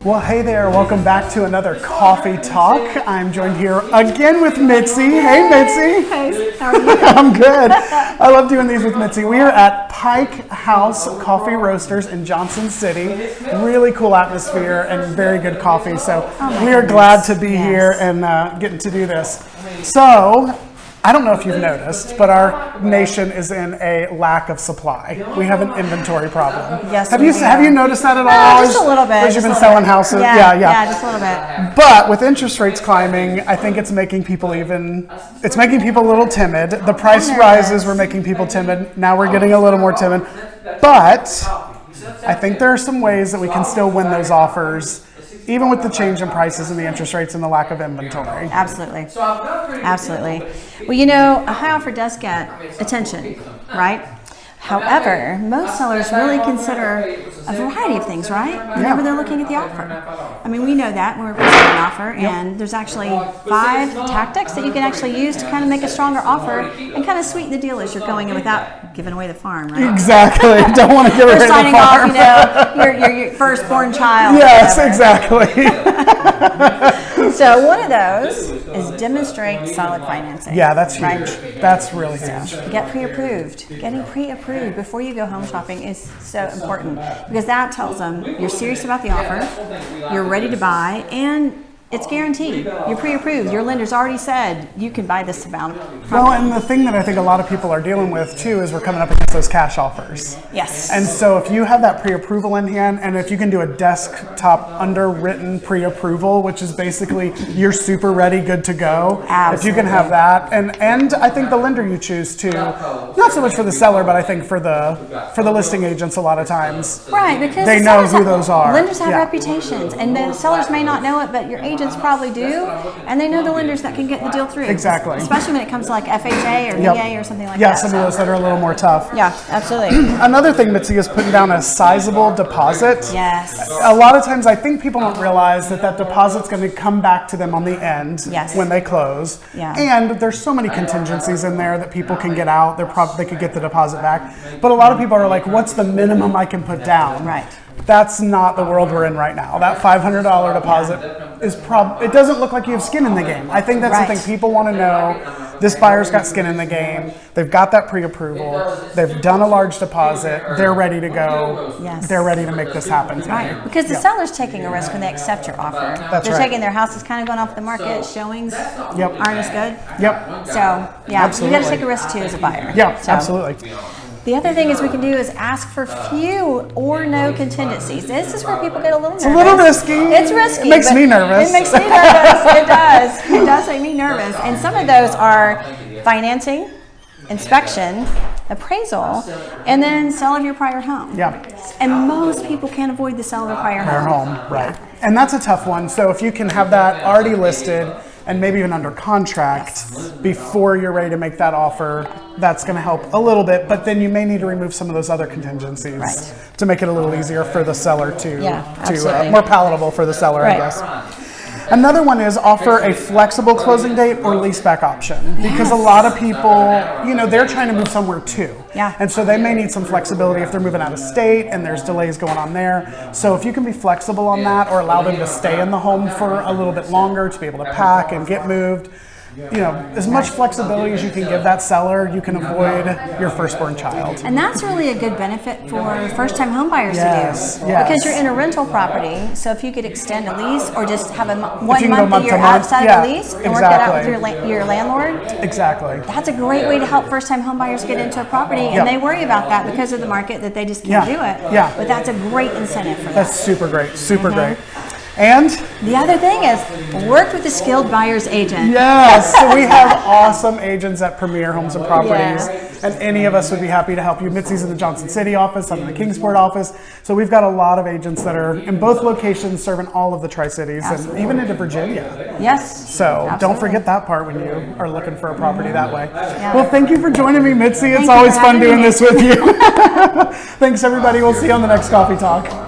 Well, hey there, welcome back to another Coffee Talk. I'm joined here again with Mitzi. Hey, Mitzi. Hey, how are you? I'm good. I love doing these with Mitzi. We are at Pike House Coffee Roasters in Johnson City. Really cool atmosphere and very good coffee. So we are glad to be here and getting to do this. So, I don't know if you've noticed, but our nation is in a lack of supply. We have an inventory problem. Yes, have you noticed that at all? Just a little bit. As you've been selling houses? Yeah, just a little bit. But with interest rates climbing, I think it's making people a little timid. The price rises were making people timid. Now we're getting a little more timid. But I think there are some ways that we can still win those offers, even with the change in prices and the interest rates and the lack of inventory. Absolutely. Absolutely. Well, you know, a high offer does get attention, right? However, most sellers really consider a variety of things, right? Whenever they're looking at the offer. I mean, we know that when we're presenting an offer, and there's actually 5 tactics that you can actually use to kind of make a stronger offer and kind of sweeten the deal as you're going in without giving away the farm, right? Exactly. Don't want to give away the farm. Signing off, you know, your firstborn child. Yes, exactly. So one of those is demonstrate solid financing. Yeah, that's huge. Right? That's really huge. Get pre-approved. Getting pre-approved before you go home shopping is so important because that tells them you're serious about the offer, you're ready to buy, and it's guaranteed. You're pre-approved. Your lender's already said you can buy this amount. Well, and the thing that I think a lot of people are dealing with too is we're coming up against those cash offers. Yes. And so if you have that pre-approval in hand, and if you can do a desktop underwritten pre-approval, which is basically you're super ready, good to go. Absolutely. If you can have that, and I think the lender you choose to, not so much for the seller, but I think for the listing agents a lot of times. Right, because they know who those are. Lenders have reputations, and the sellers may not know it, but your agents probably do, and they know the lenders that can get the deal through. Exactly. Especially when it comes to like FHA or VA or something like that. Yeah, some of those that are a little more tough. Yeah, absolutely. Another thing, Mitzi, is putting down a sizable deposit. Yes. A lot of times I think people don't realize that deposit's going to come back to them on the end when they close. Yeah. And there's so many contingencies in there that people can get out. They could get the deposit back. But a lot of people are like, what's the minimum I can put down? Right. That's not the world we're in right now. That $500 deposit is it doesn't look like you have skin in the game. I think that's the thing people want to know. This buyer's got skin in the game. They've got that pre-approval. They've done a large deposit. They're ready to go. Yes. They're ready to make this happen today. Right, because the seller's taking a risk when they accept your offer. They're taking their house is kind of going off the market. Showings aren't as good. Yep. So, yeah, you got to take a risk too as a buyer. Yeah, absolutely. The other thing is we can do is ask for few or no contingencies. This is where people get a little nervous. It's a little risky. It's risky. It makes me nervous. It makes me nervous. It does. It does make me nervous. And some of those are financing, inspection, appraisal, and then sale of your prior home. Yeah. And most people can't avoid the sale of a prior home. Right. And that's a tough one. So if you can have that already listed and maybe even under contract before you're ready to make that offer, that's going to help a little bit, but then you may need to remove some of those other contingencies to make it a little easier for the seller to more palatable for the seller, I guess. Another one is offer a flexible closing date or leaseback option, because a lot of people, they're trying to move somewhere too. Yeah. And so they may need some flexibility if they're moving out of state and there's delays going on there. So if you can be flexible on that or allow them to stay in the home for a little bit longer to be able to pack and get moved, as much flexibility as you can give that seller, you can avoid your firstborn child. And that's really a good benefit for first-time home buyers to do. Yes. Because you're in a rental property, so if you could extend a lease or just have one month that you're month, outside of the lease and work that out with your landlord. Exactly. That's a great way to help first-time home buyers get into a property, and they worry about that because of the market that they just can't do it. Yeah. But that's a great incentive for them. That's super great. Super great. And the other thing is work with a skilled buyer's agent. Yes, so we have awesome agents at Premier Homes and Properties, and any of us would be happy to help you. Mitzi's in the Johnson City office, I'm in the Kingsport office, so we've got a lot of agents that are in both locations serving all of the Tri-Cities and even into Virginia. Yes. So don't forget that part when you are looking for a property that way. Yeah. Well, thank you for joining me, Mitzi. It's always fun doing this with you. Thanks, everybody. We'll see you on the next Coffee Talk.